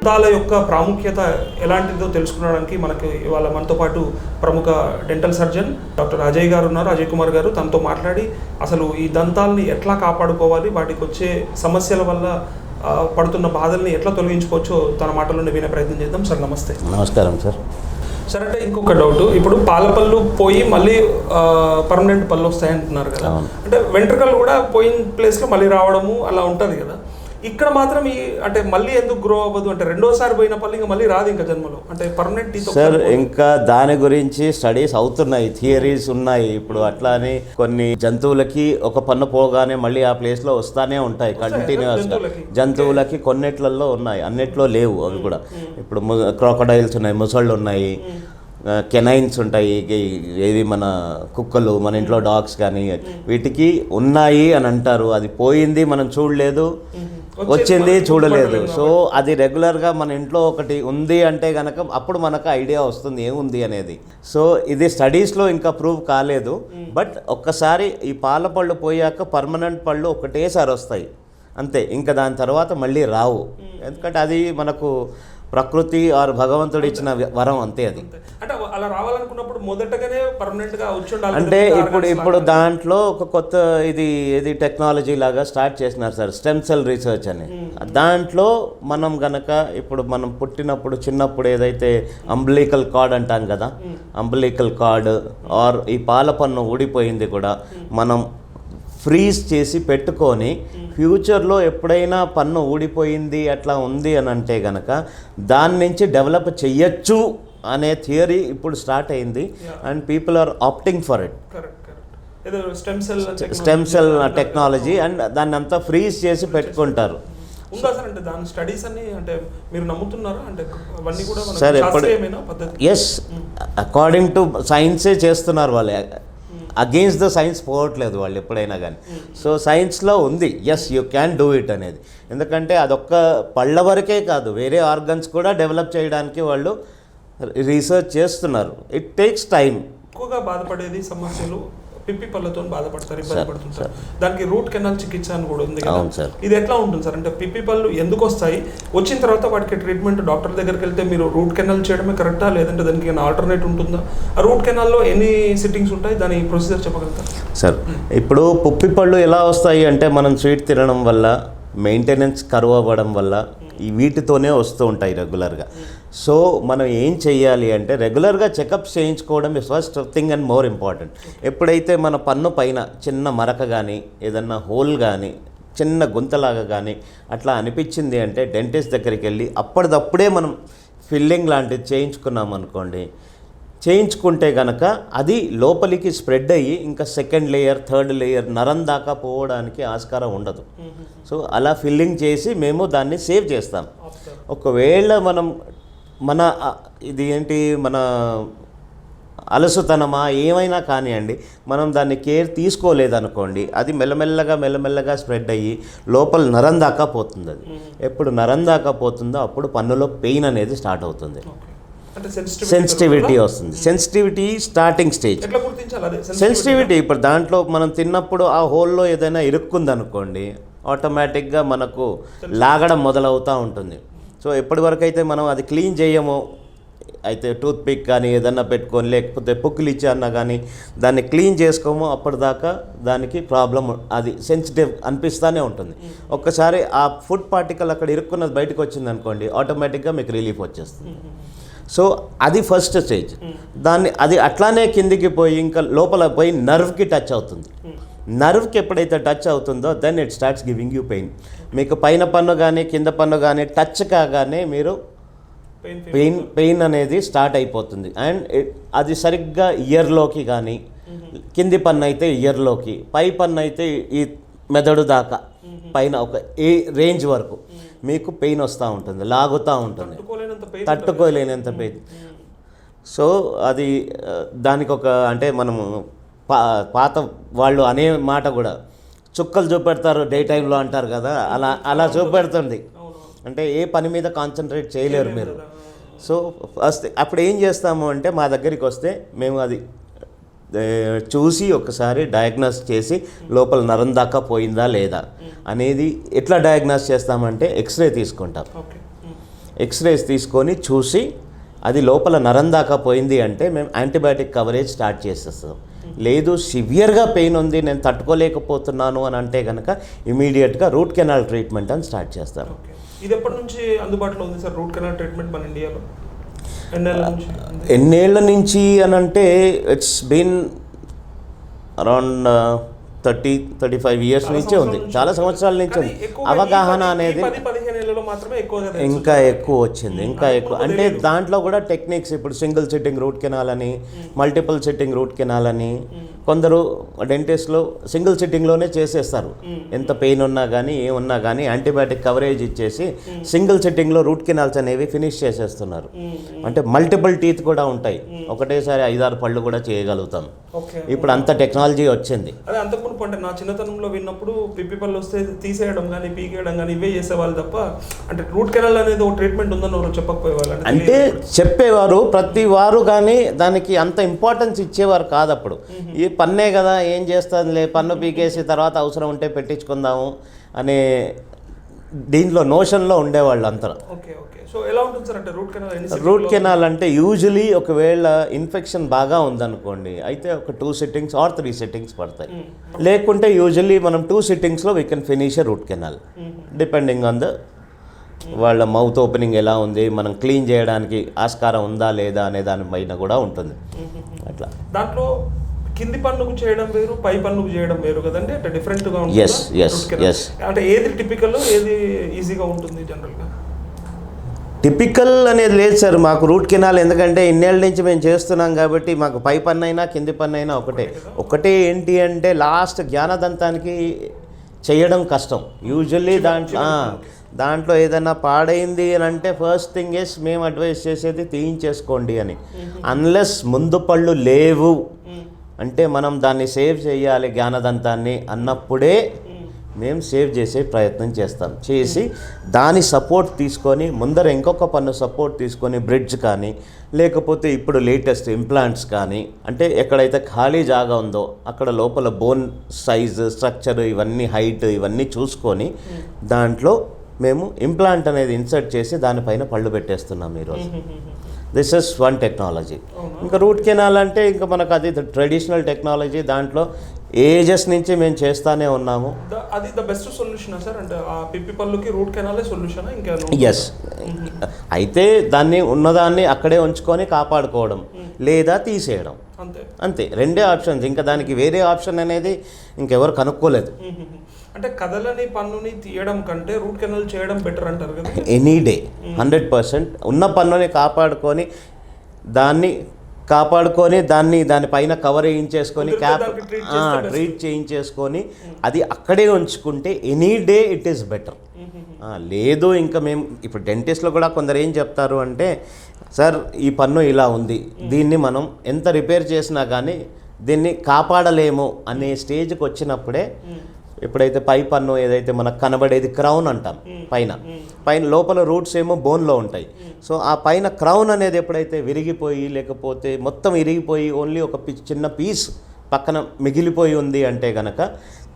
దంతాల యొక్క ప్రాముఖ్యత ఎలాంటిదో తెలుసుకోవడానికి మనకి ఇవాళ మనతో పాటు ప్రముఖ డెంటల్ సర్జన్ డాక్టర్ అజయ్ గారు ఉన్నారు, అజయ్ కుమార్ గారు. తనతో మాట్లాడి అసలు ఈ దంతాలని ఎట్లా కాపాడుకోవాలి, వాటికి వచ్చే సమస్యల వల్ల పడుతున్న బాధల్ని ఎట్లా తొలగించుకోవచ్చో తన మాటల్లోనే వినే ప్రయత్నం చేద్దాం. సార్ నమస్తే. నమస్కారం సార్. సార్ అంటే ఇంకొక డౌట్, ఇప్పుడు పాల పళ్ళు పోయి మళ్ళీ పర్మనెంట్ పళ్ళు వస్తాయంటున్నారు కదా, అంటే వెంట్రుకలు కూడా పోయిన ప్లేస్లో మళ్ళీ రావడము అలా ఉంటుంది కదా, ఇక్కడ మాత్రం ఈ అంటే మళ్ళీ ఎందుకు గ్రో అవ్వదు, అంటే రెండోసారి పోయిన పళ్ళు ఇంకా మళ్ళీ రాదు ఇంకా జన్మలో, అంటే పర్మనెంట్ టీత్? సార్ ఇంకా దాని గురించి స్టడీస్ అవుతున్నాయి, థియరీస్ ఉన్నాయి. ఇప్పుడు అట్లా అని కొన్ని జంతువులకి ఒక పన్ను పోగానే మళ్ళీ ఆ ప్లేస్లో వస్తానే ఉంటాయి కంటిన్యూస్గా. జంతువులకి కొన్నిట్లలో ఉన్నాయి, అన్నిట్లో లేవు అవి కూడా. ఇప్పుడు క్రోకడైల్స్ ఉన్నాయి, ముసళ్ళు ఉన్నాయి, కెనైన్స్ ఉంటాయి, ఏవి మన కుక్కలు, మన ఇంట్లో డాగ్స్ కానీ, వీటికి ఉన్నాయి అని అంటారు. అది పోయింది మనం చూడలేదు, వచ్చింది చూడలేదు. సో అది రెగ్యులర్గా మన ఇంట్లో ఒకటి ఉంది అంటే కనుక అప్పుడు మనకు ఐడియా వస్తుంది ఏముంది అనేది. సో ఇది స్టడీస్లో ఇంకా ప్రూవ్ కాలేదు. బట్ ఒక్కసారి ఈ పాల పళ్ళు పోయాక పర్మనెంట్ పళ్ళు ఒకటేసారి వస్తాయి అంతే, ఇంకా దాని తర్వాత మళ్ళీ రావు. ఎందుకంటే అది మనకు ప్రకృతి ఆర్ భగవంతుడు ఇచ్చిన వరం అంతే. అది అంటే అలా రావాలనుకున్నప్పుడు మొదటగానే పర్మనెంట్ గా వచ్చి ఉండాలి అంటే ఇప్పుడు దాంట్లో ఒక కొత్త ఇది టెక్నాలజీ లాగా స్టార్ట్ చేసినారు సార్, స్టెమ్ సెల్ రీసెర్చ్ అని. దాంట్లో మనం గనక ఇప్పుడు మనం పుట్టినప్పుడు చిన్నప్పుడు ఏదైతే అంబ్లికల్ కార్డ్ అంటాం కదా, అంబ్లికల్ కార్డ్ ఆర్ ఈ పాల పన్ను ఊడిపోయింది కూడా మనం ఫ్రీజ్ చేసి పెట్టుకొని ఫ్యూచర్లో ఎప్పుడైనా పన్ను ఊడిపోయింది అట్లా ఉంది అని అంటే కనుక దాని నుంచి డెవలప్ చెయ్యొచ్చు అనే థియరీ ఇప్పుడు స్టార్ట్ అయింది. And people are opting for it. Stem cell technology. And దాన్ని అంతా ఫ్రీజ్ చేసి పెట్టుకుంటారు. సార్ ఎప్పుడు ఎస్ అకార్డింగ్ టు సైన్సే చేస్తున్నారు వాళ్ళు, అగెయిన్స్ట్ ద సైన్స్ పోవట్లేదు వాళ్ళు ఎప్పుడైనా కానీ. సో సైన్స్లో ఉంది, yes you can do it అనేది. ఎందుకంటే అదొక్క పళ్ళ వరకే కాదు, వేరే ఆర్గన్స్ కూడా డెవలప్ చేయడానికి వాళ్ళు రీసెర్చ్ చేస్తున్నారు. It takes time. ఎక్కువగా బాధపడేది సమస్యలు పిప్పి పళ్ళతో బాధపడతారు, ఇబ్బంది పడుతుంటారు. దానికి రూట్ కెనాల్ చికిత్స అని కూడా ఉంది కదా, ఇది ఎట్లా ఉంటుంది సార్? అంటే పిప్పి పళ్ళు ఎందుకు వస్తాయి, వచ్చిన తర్వాత వాటికి ట్రీట్మెంట్ డాక్టర్ దగ్గరికి వెళ్తే మీరు రూట్ కెనాల్ చేయడమే కరెక్టా, లేదంటే దానికి ఏమైనా ఆల్టర్నేట్ ఉంటుందా? ఆ రూట్ కెనాల్లో ఎన్ని సిట్టింగ్స్ ఉంటాయి, దాని ప్రొసీజర్ చెప్పగలుగుతారు సార్? ఇప్పుడు పిప్పి పళ్ళు ఎలా వస్తాయి అంటే మనం స్వీట్ తినడం వల్ల, మెయింటెనెన్స్ కరువు అవ్వడం వల్ల ఈ వీటితోనే వస్తూ ఉంటాయి రెగ్యులర్గా. సో మనం ఏం చెయ్యాలి అంటే రెగ్యులర్గా చెకప్స్ చేయించుకోవడం is first thing and more important. ఎప్పుడైతే మన పన్ను పైన చిన్న మరక కానీ, ఏదన్నా హోల్ కానీ, చిన్న గుంతలాగా కానీ అట్లా అనిపించింది అంటే డెంటిస్ట్ దగ్గరికి వెళ్ళి అప్పటిదప్పుడే మనం ఫిల్లింగ్ లాంటిది చేయించుకున్నాం అనుకోండి, చేయించుకుంటే కనుక అది లోపలికి స్ప్రెడ్ అయ్యి ఇంకా సెకండ్ లేయర్, థర్డ్ లేయర్ నరం దాకా పోవడానికి ఆస్కారం ఉండదు. సో అలా ఫిల్లింగ్ చేసి మేము దాన్ని సేవ్ చేస్తాం. ఒకవేళ మనం మన ఇది ఏంటి మన అలసుతనమా ఏమైనా కానివ్వండి, మనం దాన్ని కేర్ తీసుకోలేదనుకోండి, అది మెల్లమెల్లగా స్ప్రెడ్ అయ్యి లోపల నరం దాకా పోతుంది. అది ఎప్పుడు నరం దాకా పోతుందో అప్పుడు పన్నులో పెయిన్ అనేది స్టార్ట్ అవుతుంది, సెన్సిటివిటీ వస్తుంది. Sensitivity starting stage. సెన్సిటివిటీ ఇప్పుడు దాంట్లో మనం తిన్నప్పుడు ఆ హోల్లో ఏదైనా ఇరుక్కుందనుకోండి, ఆటోమేటిక్గా మనకు లాగడం మొదలవుతూ ఉంటుంది. సో ఎప్పటి వరకు అయితే మనం అది క్లీన్ చేయమో, అయితే టూత్ పిక్ కానీ ఏదన్నా పెట్టుకొని, లేకపోతే పుక్కులు ఇచ్చారన్నా కానీ దాన్ని క్లీన్ చేసుకోమో, అప్పటిదాకా దానికి ప్రాబ్లం, అది సెన్సిటివ్ అనిపిస్తూనే ఉంటుంది. ఒక్కసారి ఆ ఫుడ్ పార్టికల్ అక్కడ ఇరుక్కున్నది బయటకు వచ్చింది అనుకోండి, ఆటోమేటిక్గా మీకు రిలీఫ్ వచ్చేస్తుంది. సో అది ఫస్ట్ స్టేజ్. అది అట్లానే కిందికి పోయి ఇంకా లోపల పోయి నర్వ్కి టచ్ అవుతుంది. నర్వ్కి ఎప్పుడైతే టచ్ అవుతుందో then it starts giving you pain. మీకు పైన పన్ను కానీ కింద పన్ను కానీ టచ్ కాగానే మీరు పెయిన్ అనేది స్టార్ట్ అయిపోతుంది. అండ్ అది సరిగ్గా ఇయర్లోకి కానీ, కింది పన్ను అయితే ఇయర్లోకి, పై పన్ను అయితే ఈ మెదడు దాకా పైన ఒక ఏ రేంజ్ వరకు మీకు పెయిన్ వస్తూ ఉంటుంది, లాగుతూ ఉంటుంది, తట్టుకోలేనంత పెయిన్. సో అది దానికి ఒక అంటే మనము పాత వాళ్ళు అనే మాట కూడా చుక్కలు చూపెడతారు డే టైంలో అంటారు కదా, అలా చూపెడుతుంది. అంటే ఏ పని మీద కాన్సన్ట్రేట్ చేయలేరు మీరు. సో ఫస్ట్ అప్పుడు ఏం చేస్తాము అంటే మా దగ్గరికి వస్తే మేము అది చూసి ఒకసారి డయాగ్నోస్ చేసి లోపల నరం దాకా పోయిందా లేదా అనేది ఎట్లా డయాగ్నోస్ చేస్తామంటే ఎక్స్రే తీసుకుంటాం. ఎక్స్రేస్ తీసుకొని చూసి అది లోపల నరం దాకా పోయింది అంటే మేము యాంటీబయాటిక్ కవరేజ్ స్టార్ట్ చేసేస్తాం. లేదు సివియర్గా పెయిన్ ఉంది నేను తట్టుకోలేకపోతున్నాను అని అంటే కనుక ఇమీడియట్గా రూట్ కెనాల్ ట్రీట్మెంట్ అని స్టార్ట్ చేస్తాం. ఇది ఎప్పటి నుంచి అందుబాటులో ఉంది సార్ రూట్ కెనాల్ ట్రీట్మెంట్ మన ఇండియాలో? ఎన్నేళ్ల నుంచి అని అంటే ఇట్స్ బీన్ అరౌండ్ 30-35 ఇయర్స్ నుంచే ఉంది, చాలా సంవత్సరాల నుంచి ఉంది. అవగాహన అనేది ఇంకా ఎక్కువ వచ్చింది, ఇంకా ఎక్కువ. అంటే దాంట్లో కూడా టెక్నిక్స్, ఇప్పుడు సింగిల్ సిట్టింగ్ రూట్ కెనాల్ అని, మల్టిపుల్ సిట్టింగ్ రూట్ కెనాల్ అని, కొందరు డెంటిస్ట్లో సింగిల్ సిట్టింగ్లోనే చేసేస్తారు. ఎంత పెయిన్ ఉన్నా కానీ ఏమున్నా కానీ యాంటీబయాటిక్ కవరేజ్ ఇచ్చేసి సింగిల్ సిట్టింగ్లో రూట్ కెనాల్స్ అనేవి ఫినిష్ చేసేస్తున్నారు. అంటే మల్టిపుల్ టీత్ కూడా ఉంటాయి, ఒకటేసారి 5-6 పళ్ళు కూడా చేయగలుగుతాం. ఇప్పుడు అంత టెక్నాలజీ వచ్చింది. అదే అంతకుముందు అంటే నా చిన్నతనంలో విన్నప్పుడు పిప్పి పళ్ళు వస్తే తీసేయడం కానీ పీకేయడం కానీ ఇవే చేసేవాళ్ళు తప్ప అంటే రూట్ కెనాల్ అనేది ఒక ట్రీట్మెంట్ ఉందని ఎవరు చెప్పకపోయేవాళ్ళు. అంటే చెప్పేవారు ప్రతి వారు, కానీ దానికి అంత ఇంపార్టెన్స్ ఇచ్చేవారు కాదు. అప్పుడు ఈ పన్నే కదా ఏం చేస్తుందిలే, పన్ను పీకేసి తర్వాత అవసరం ఉంటే పెట్టించుకుందాము అనే దీంట్లో నోషన్లో ఉండేవాళ్ళు అంతా. సో ఎలా ఉంటుంది సార్ అంటే రూట్ కెనాల్? రూట్ కెనాల్ అంటే యూజువలీ ఒకవేళ ఇన్ఫెక్షన్ బాగా ఉందనుకోండి అయితే ఒక 2 సిట్టింగ్స్ ఆర్ 3 సిట్టింగ్స్ పడతాయి. లేకుంటే యూజువల్లీ మనం 2 సిట్టింగ్స్లో we can finish a root canal depending on the వాళ్ళ మౌత్ ఓపెనింగ్ ఎలా ఉంది, మనం క్లీన్ చేయడానికి ఆస్కారం ఉందా లేదా అనే దానిపైన కూడా ఉంటుంది. అట్లా దాంట్లో కింది పన్నుకు చేయడం వేరు, పై పన్నుకు చేయడం వేరు కదండి, అంటే డిఫరెంట్గా ఉంటుంది. అంటే ఏది టిపికల్, ఏది ఈజీగా ఉంటుంది జనరల్గా? టిపికల్ అనేది లేదు సార్ మాకు రూట్ కెనాల్, ఎందుకంటే ఇన్నేళ్ళ నుంచి మేము చేస్తున్నాం కాబట్టి మాకు పై పన్ను అయినా కింది పన్ను అయినా ఒకటే. ఏంటి అంటే లాస్ట్ జ్ఞానదంతానికి చేయడం కష్టం యూజువల్లీ. దాంట్లో ఏదైనా పాడైంది అని అంటే ఫస్ట్ థింగ్ ఇస్ మేము అడ్వైస్ చేసేది తీయించేసుకోండి అని. అన్లెస్ ముందు పళ్ళు లేవు అంటే మనం దాన్ని సేవ్ చేయాలి జ్ఞానదంతాన్ని అన్నప్పుడే మేము సేవ్ చేసే ప్రయత్నం చేస్తాం. చేసి దాని సపోర్ట్ తీసుకొని ముందర ఇంకొక పన్ను సపోర్ట్ తీసుకొని బ్రిడ్జ్ కానీ లేకపోతే ఇప్పుడు లేటెస్ట్ ఇంప్లాంట్స్ కానీ, అంటే ఎక్కడైతే ఖాళీ జాగా ఉందో అక్కడ లోపల బోన్ సైజు, స్ట్రక్చర్, ఇవన్నీ హైట్ ఇవన్నీ చూసుకొని దాంట్లో మేము ఇంప్లాంట్ అనేది ఇన్సర్ట్ చేసి దానిపైన పళ్ళు పెట్టేస్తున్నాం ఈరోజు. This is one technology. ఇంకా రూట్ కెనాల్ అంటే ఇంకా మనకు అది ట్రెడిషనల్ టెక్నాలజీ, దాంట్లో ఏజెస్ నుంచి మేము చేస్తానే ఉన్నాము. అది ద బెస్ట్ సొల్యూషన్ సార్, అంటే ఆ పిప్పి పళ్ళుకి రూట్ కెనాలే సొల్యూషన్ ఇంకా? ఎస్. అయితే దాన్ని ఉన్నదాన్ని అక్కడే ఉంచుకొని కాపాడుకోవడం లేదా తీసేయడం, అంతే. రెండే ఆప్షన్స్, ఇంకా దానికి వేరే ఆప్షన్ అనేది ఇంకెవరు కనుక్కోలేదు. అంటే కదలని పన్నుని తీయడం కంటే రూట్ కెనాల్ చేయడం బెటర్ అంటారు కదా? Any day 100%. ఉన్న పన్నుని కాపాడుకొని దానిపైన కవర్ వేయించేసుకొని క్యాప్ ట్రీట్ చేయించేసుకొని అది అక్కడే ఉంచుకుంటే any day it is better. లేదు ఇంకా మేము ఇప్పుడు డెంటిస్ట్లో కూడా కొందరు ఏం చెప్తారు అంటే, సార్ ఈ పన్ను ఇలా ఉంది, దీన్ని మనం ఎంత రిపేర్ చేసినా కానీ దీన్ని కాపాడలేము అనే స్టేజ్కి వచ్చినప్పుడే, ఎప్పుడైతే పై పన్ను ఏదైతే మనకు కనబడేది క్రౌన్ అంటాం, పైన లోపల రూట్స్ ఏమో బోన్లో ఉంటాయి. సో ఆ పైన క్రౌన్ అనేది ఎప్పుడైతే విరిగిపోయి లేకపోతే మొత్తం ఇరిగిపోయి ఓన్లీ ఒక చిన్న పీస్ పక్కన మిగిలిపోయి ఉంది అంటే కనుక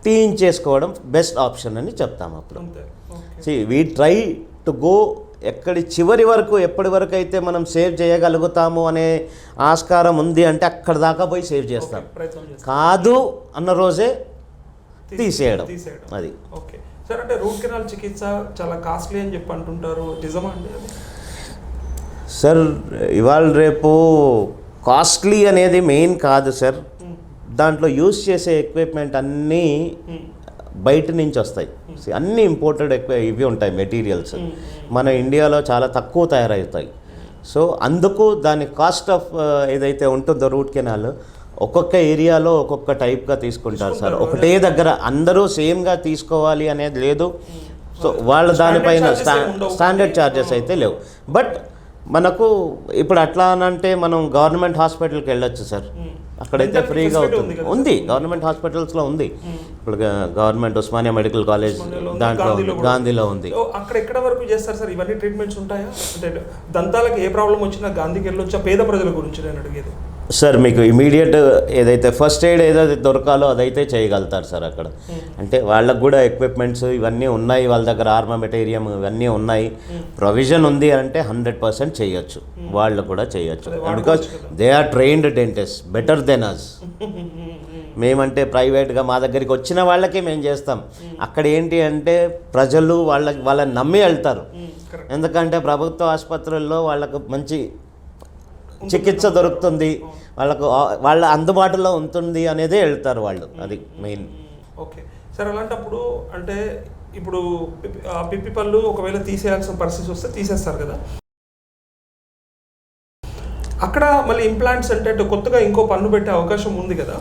తీయించేసుకోవడం బెస్ట్ ఆప్షన్ అని చెప్తాం. అప్పుడు వీ ట్రై టు గో చివరి వరకు, ఎప్పటి వరకు అయితే మనం సేవ్ చేయగలుగుతాము అనే ఆస్కారం ఉంది అంటే అక్కడ దాకా పోయి సేవ్ చేస్తాం. కాదు అన్న రోజే తీసేయడం అది. ఓకే సార్, అంటే రూట్ కెనాల్ చికిత్స చాలా కాస్ట్లీ అని చెప్పి అంటుంటారు, నిజమా అండి అది? సార్ ఇవాళ రేపు కాస్ట్లీ అనేది మెయిన్ కాదు సార్, దాంట్లో యూస్ చేసే ఎక్విప్మెంట్ అన్నీ బయట నుంచి వస్తాయి, అన్నీ ఇంపోర్టెడ్ ఇవి ఉంటాయి మెటీరియల్స్, మన ఇండియాలో చాలా తక్కువ తయారవుతాయి. సో అందుకు దాని కాస్ట్ ఆఫ్ ఏదైతే ఉంటుందో రూట్ కెనాల్ ఒక్కొక్క ఏరియాలో ఒక్కొక్క టైప్గా తీసుకుంటారు సార్. ఒకటే దగ్గర అందరూ సేమ్గా తీసుకోవాలి అనేది లేదు. సో వాళ్ళ దానిపైన స్టాండర్డ్ ఛార్జెస్ అయితే లేవు. బట్ మనకు ఇప్పుడు అట్లా అనంటే మనం గవర్నమెంట్ హాస్పిటల్కి వెళ్ళొచ్చు సార్, అక్కడైతే ఫ్రీగా అవుతుంది. ఉంది, గవర్నమెంట్ హాస్పిటల్స్లో ఉంది. ఇప్పుడు గవర్నమెంట్ ఉస్మానియా మెడికల్ కాలేజ్ దాంట్లో గాంధీలో ఉంది. అక్కడ ఎక్కడ వరకు చేస్తారు సార్ ఇవన్నీ ట్రీట్మెంట్స్ ఉంటాయా? అంటే దంతాలకు ఏ ప్రాబ్లం వచ్చినా గాంధీకి వెళ్ళొచ్చా? పేద ప్రజల గురించి నేను అడిగేది. సార్ మీకు ఇమీడియట్ ఏదైతే ఫస్ట్ ఎయిడ్ ఏదైతే దొరకాలో అదైతే చేయగలుగుతారు సార్ అక్కడ. అంటే వాళ్ళకు కూడా ఎక్విప్మెంట్స్ ఇవన్నీ ఉన్నాయి, వాళ్ళ దగ్గర ఆర్మమెటీరియం ఇవన్నీ ఉన్నాయి, ప్రొవిజన్ ఉంది అంటే 100% చేయొచ్చు, వాళ్ళు కూడా చేయొచ్చు. Because they are trained dentist better than us. మేమంటే ప్రైవేట్గా మా దగ్గరికి వచ్చిన వాళ్ళకే మేము చేస్తాం. అక్కడ ఏంటి అంటే ప్రజలు వాళ్ళని నమ్మి వెళ్తారు, ఎందుకంటే ప్రభుత్వ ఆసుపత్రుల్లో వాళ్ళకు మంచి చికిత్స దొరుకుతుంది, వాళ్ళ అందుబాటులో ఉంటుంది అనేదే వెళ్తారు వాళ్ళు. అది మెయిన్. ఓకే సార్, అలాంటప్పుడు అంటే ఇప్పుడు పిప్పి పళ్ళు ఒకవేళ తీసేయాల్సిన పరిస్థితి వస్తే తీసేస్తారు కదా, అక్కడ మళ్ళీ ఇంప్లాంట్స్ అంటే కొత్తగా ఇంకో పన్ను పెట్టే అవకాశం ఉంది కదా,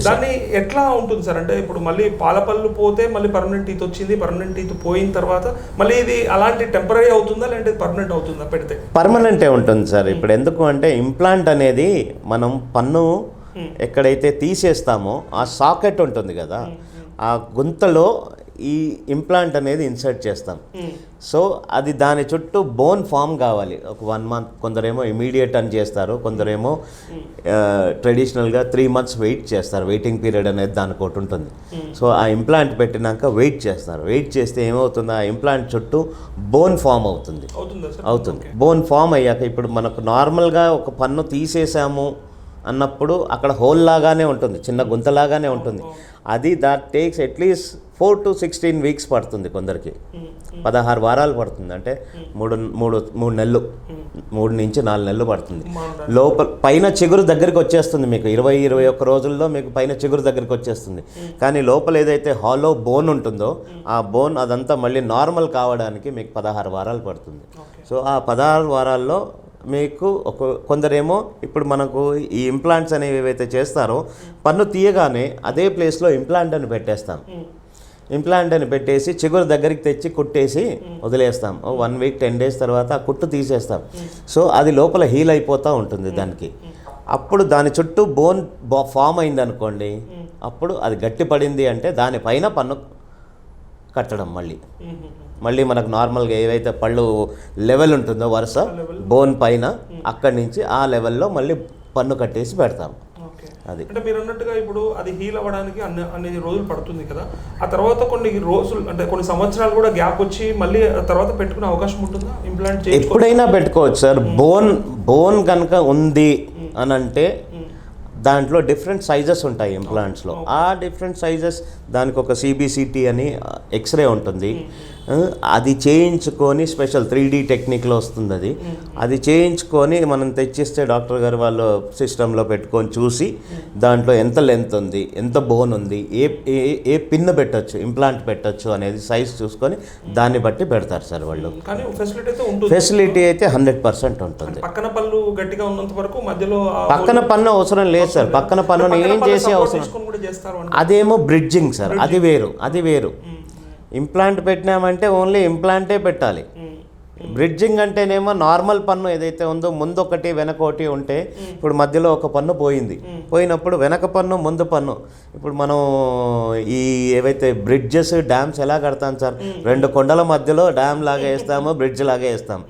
దాన్ని ఎట్లా ఉంటుంది సార్? అంటే ఇప్పుడు మళ్ళీ పాల పళ్ళు పోతే మళ్ళీ పర్మనెంట్ టీత్ వచ్చింది, పర్మనెంట్ టీత్ పోయిన తర్వాత మళ్ళీ ఇది అలాంటి టెంపరీ అవుతుందా లేదంటే పర్మనెంట్ అవుతుందా? పెడితే పర్మనెంటే ఉంటుంది సార్. ఇప్పుడు ఎందుకు అంటే ఇంప్లాంట్ అనేది మనం పన్ను ఎక్కడైతే తీసేస్తామో ఆ సాకెట్ ఉంటుంది కదా, ఆ గుంతలో ఈ ఇంప్లాంట్ అనేది ఇన్సర్ట్ చేస్తాం. సో అది దాని చుట్టూ బోన్ ఫామ్ కావాలి ఒక 1 month. కొందరేమో ఇమీడియట్ అని చేస్తారు, కొందరేమో ట్రెడిషనల్గా 3 months వెయిట్ చేస్తారు. వెయిటింగ్ పీరియడ్ అనేది దానికి ఒకటి ఉంటుంది. సో ఆ ఇంప్లాంట్ పెట్టినాక వెయిట్ చేస్తారు. వెయిట్ చేస్తే ఏమవుతుంది, ఆ ఇంప్లాంట్ చుట్టూ బోన్ ఫామ్ అవుతుంది. బోన్ ఫామ్ అయ్యాక ఇప్పుడు మనకు నార్మల్గా ఒక పన్ను తీసేసాము అన్నప్పుడు అక్కడ హోల్ లాగానే ఉంటుంది, చిన్న గుంతలాగానే ఉంటుంది. అది that takes at least 4 to 16 weeks పడుతుంది, కొందరికి 16 వారాలు పడుతుంది. అంటే 3 నెలలు, 3 నుంచి 4 నెలలు పడుతుంది. లోపల పైన చిగురు దగ్గరికి వచ్చేస్తుంది మీకు 20-21 రోజుల్లో మీకు పైన చిగురు దగ్గరికి వచ్చేస్తుంది. కానీ లోపల ఏదైతే హాలో బోన్ ఉంటుందో ఆ బోన్ అదంతా మళ్ళీ నార్మల్ కావడానికి మీకు 16 వారాలు పడుతుంది. సో ఆ 16 వారాల్లో మీకు కొందరేమో ఇప్పుడు మనకు ఈ ఇంప్లాంట్స్ అనేవి ఏవైతే చేస్తారో పన్ను తీయగానే అదే ప్లేస్లో ఇంప్లాంట్ అని పెట్టేస్తాం. ఇంప్లాంట్ అని పెట్టేసి చిగురు దగ్గరికి తెచ్చి కుట్టేసి వదిలేస్తాం. 1 week 10 days తర్వాత ఆ కుట్టు తీసేస్తాం. సో అది లోపల హీల్ అయిపోతూ ఉంటుంది దానికి. అప్పుడు దాని చుట్టూ బోన్ ఫామ్ అయింది అనుకోండి, అప్పుడు అది గట్టి పడింది అంటే దానిపైన పన్ను కట్టడం. మళ్ళీ మనకు నార్మల్గా ఏవైతే పళ్ళు లెవెల్ ఉంటుందో వరుస బోన్ పైన, అక్కడి నుంచి ఆ లెవెల్లో మళ్ళీ పన్ను కట్టేసి పెడతాం. అది అంటే మీరు అన్నట్టుగా ఇప్పుడు అది హీల్ అవ్వడానికి అన్ని రోజులు పడుతుంది కదా, ఆ తర్వాత కొన్ని రోజులు అంటే కొన్ని సంవత్సరాలు కూడా గ్యాప్ వచ్చి మళ్ళీ తర్వాత పెట్టుకునే అవకాశం ఉంటుందా? ఇంప్లాంట్ ఎప్పుడైనా పెట్టుకోవచ్చు సార్. బోన్ కనుక ఉంది అని అంటే దాంట్లో డిఫరెంట్ సైజెస్ ఉంటాయి ఇంప్లాంట్స్లో. ఆ డిఫరెంట్ సైజెస్ దానికి ఒక CBCT అని ఎక్స్రే ఉంటుంది, అది చేయించుకొని స్పెషల్ 3D టెక్నిక్లో వస్తుంది. అది చేయించుకొని మనం తెచ్చిస్తే డాక్టర్ గారు వాళ్ళు సిస్టంలో పెట్టుకొని చూసి దాంట్లో ఎంత లెంత్ ఉంది, ఎంత బోన్ ఉంది, ఏ పిన్ పెట్టచ్చు, ఇంప్లాంట్ పెట్టచ్చు అనేది సైజ్ చూసుకొని దాన్ని బట్టి పెడతారు సార్ వాళ్ళు. ఫెసిలిటీ అయితే 100% ఉంటుంది. పక్కన పళ్ళు గట్టిగా ఉన్నంత వరకు మధ్యలో పక్కన పన్ను అవసరం లేదు సార్. పక్కన పన్నుని ఏం చేసే అవసరం, అదేమో బ్రిడ్జింగ్ సార్, అది వేరు. ఇంప్లాంట్ పెట్టినామంటే ఓన్లీ ఇంప్లాంటే పెట్టాలి. బ్రిడ్జింగ్ అంటేనేమో నార్మల్ పన్ను ఏదైతే ఉందో ముందు ఒకటి వెనక ఒకటి ఉంటే, ఇప్పుడు మధ్యలో ఒక పన్ను పోయినప్పుడు వెనక పన్ను ముందు పన్ను, ఇప్పుడు మనం ఈ ఏవైతే బ్రిడ్జెస్ డ్యామ్స్ ఎలా కడతాం సార్, 2 కొండల మధ్యలో డ్యామ్ లాగా వేస్తాము, బ్రిడ్జ్ లాగా వేస్తాం.